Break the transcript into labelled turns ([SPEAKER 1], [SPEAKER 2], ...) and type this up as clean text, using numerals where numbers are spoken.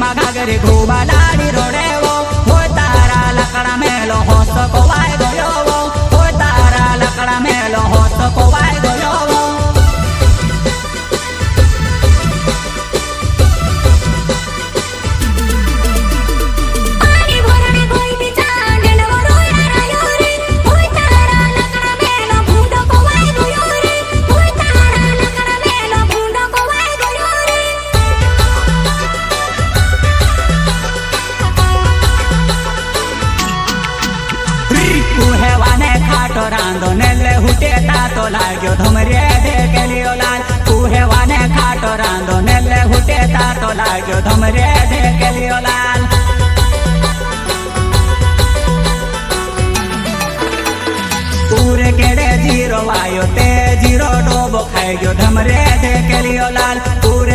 [SPEAKER 1] માં ઘાઘરી ઘૂબા લાડી રોડેવો હોય તારા લકડા મેલો હોસ કોવાય ગયો હોય તારા લકડા મેલો હોસ કોવાય ગયો रांदो नेले हुटे तातो लाग्यो धमरे ढेकेलियो लाल कुहेवाने खाटो रांदो नेले हुटे तातो लाग्यो धमरे ढेकेलियो लाल पूरे केड़े जीरो आयो ते जीरो डोबो खाई गयो धमरे ढेकेलियो लाल पूरे